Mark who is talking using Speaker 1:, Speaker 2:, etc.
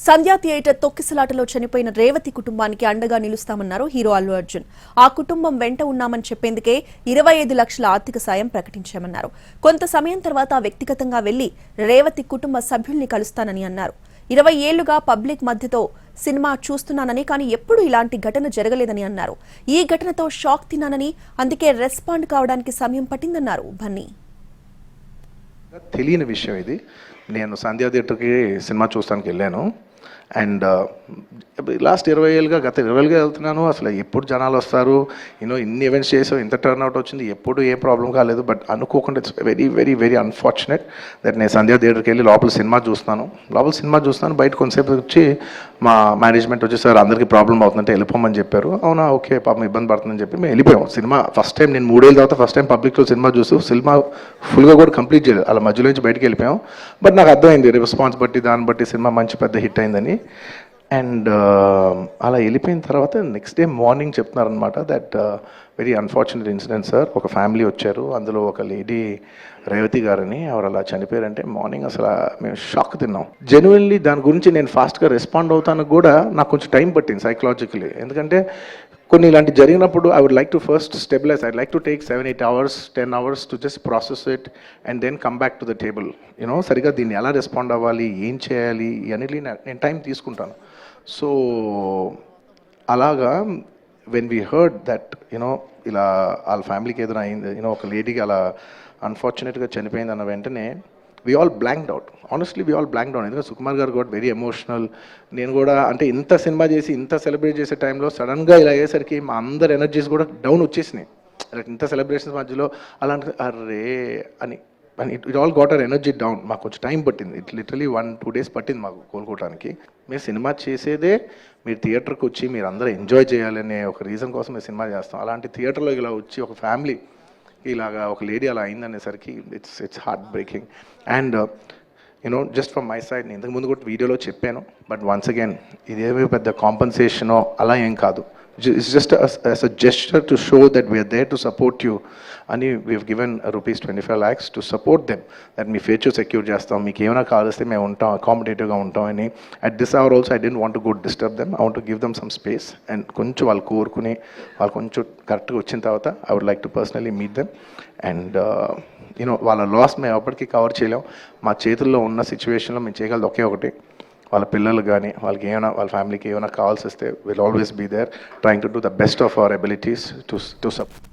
Speaker 1: సంధ్యా theatre తొక్కిసలాటలో చనిపోయిన రేవతి కుటుంబానికి అండగా నిలుస్తామన్నారు హీరో అల్లు అర్జున్. ఆ కుటుంబం వెంట ఉన్నామని చెప్పేందుకే 25 లక్షల ఆర్థిక సాయం ప్రకటించామన్నారు. కొంత సమయం తర్వాత వ్యక్తిగతంగా వెళ్లి రేవతి కుటుంబ సభ్యుల్ని కలుస్తానని అన్నారు. 20 ఏళ్లుగా పబ్లిక్ మధ్యతో సినిమా చూస్తున్నానని, కానీ ఎప్పుడూ ఇలాంటి ఘటన జరగలేదని అన్నారు. ఈ ఘటనతో షాక్ తిన్నానని, అందుకే రెస్పాండ్ కావడానికి సమయం పట్టిందన్నారు బన్నీ.
Speaker 2: తెలియని విషయం ఇది. నేను సంధ్యా థియేటర్కి సినిమా చూస్తానికి వెళ్ళాను. అండ్ లాస్ట్ 20 ఏళ్ళుగా గత 20 ఏళ్ళుగా వెళ్తున్నాను. అసలు ఎప్పుడు జనాలు వస్తారు, ఇన్ని ఈవెంట్స్ చేసావు, ఇంత టర్న్అవుట్ వచ్చింది, ఎప్పుడు ఏ ప్రాబ్లం కాలేదు. బట్ అనుకోకుండా it's very very very unfortunate that నేను సంధ్యా థియేటర్కి వెళ్ళి లోపల సినిమా చూస్తున్నాను. బయట కొంతసేపు వచ్చి మా మేనేజ్మెంట్ వచ్చి, సార్ అందరికీ ప్రాబ్లం అవుతుందంటే వెళ్ళిపోమని చెప్పారు. అవునా, ఓకే, పాపం ఇబ్బంది పడుతుందని చెప్పి మేము వెళ్ళిపోయాం. సినిమా ఫస్ట్ టైం నేను 3 ఏళ్ళ తర్వాత ఫస్ట్ టైం పబ్లిక్లో సినిమా చూస్తూ సినిమా ఫుల్గా కూడా కంప్లీట్ చేయలేదు, అలా మధ్యలో నుంచి బయటకు వెళ్ళిపోయాం. బట్ నాకు అర్థమైంది రెస్పాన్స్ బట్టి, దాన్ని బట్టి సినిమా మంచి పెద్ద హిట్ అయిందని. అండ్ అలా వెళ్ళిపోయిన తర్వాత నెక్స్ట్ డే మార్నింగ్ చెప్తున్నారనమాట that very unfortunate incident sir, ఒక ఫ్యామిలీ వచ్చారు, అందులో ఒక లేడీ రేవతి గారని, ఎవరు అలా చనిపోయారంటే మార్నింగ్ అసలు మేము షాక్ తిన్నాం. జెన్యున్లీ దాని గురించి నేను ఫాస్ట్గా రెస్పాండ్ అవుతాను కూడా నాకు కొంచెం టైం పట్టింది సైకలాజికలీ. ఎందుకంటే కొన్ని ఇలాంటి జరిగినప్పుడు I would like to first stabilize. I like to take 7-8 hours 10 hours to just process it and then come back to the table. సరిగా దీన్ని ఎలా రెస్పాండ్ అవ్వాలి, ఏం చేయాలి అనేది నేను టైం తీసుకుంటాను. సో అలాగా వెన్ వీ హర్డ్ దట్ ఇలా వాళ్ళ ఫ్యామిలీకి ఏదైనా అయింది, ఒక లేడీకి అలా అన్ఫార్చునేట్గా చనిపోయింది అన్న వెంటనే we all blanked out. Honestly, we all blanked out. ఎందుకంటే సుకుమార్ గారు got very emotional. నేను కూడా అంటే ఇంత సినిమా చేసి ఇంత సెలబ్రేట్ చేసే టైంలో సడన్గా ఇలా అయ్యేసరికి మా అందరి ఎనర్జీస్ కూడా డౌన్ వచ్చేసినాయి. ఇంత సెలబ్రేషన్స్ మధ్యలో అలాంటి అర్రే అని it all got our energy down. మాకు కొంచెం టైం పట్టింది. ఇట్ లిటరలీ 1-2 days పట్టింది మాకు కోలుకోవడానికి. మేము సినిమా చేసేదే మీరు థియేటర్కి వచ్చి మీరు అందరూ ఎంజాయ్ చేయాలనే ఒక రీజన్ కోసం మేము సినిమా చేస్తాం. అలాంటి థియేటర్లో ఇలా వచ్చి ఒక ఫ్యామిలీ ఇలాగా ఒక లేడీ అలా అయిందనేసరికి it's heartbreaking. And just from my side, నేను ఇంతకుముందు కూడా వీడియోలో చెప్పాను, బట్ వన్స్ అగైన్ ఇదేమీ పెద్ద కాంపన్సేషనో అలా ఏం కాదు. It's just as a gesture to show that we are there to support you. And we've given rupees 25 lakhs to support them. That me future secure చేస్తాం, మీకు ఏమైనా కావాల్స్తే మేము ఉంటాం, అకామిడేటివ్గా ఉంటాం అని. At this hour also I didn't want to go disturb them. I want to give them some space. And కొంచెం వాళ్ళు కోరుకుని వాళ్ళు కొంచెం కరెక్ట్గా వచ్చిన తర్వాత I would like to personally meet them. And వాళ్ళ లాస్ మేము ఎప్పటికీ కవర్ చేయలేం. మా చేతుల్లో ఉన్న సిచ్యువేషన్లో మేము చేయగలదు ఒకే ఒకటి, వాళ్ళ పిల్లలు కానీ వాళ్ళకి ఏమైనా వాళ్ళ ఫ్యామిలీకి ఏమైనా కావాల్సి వస్తే will always be there trying to do the best of our abilities to support.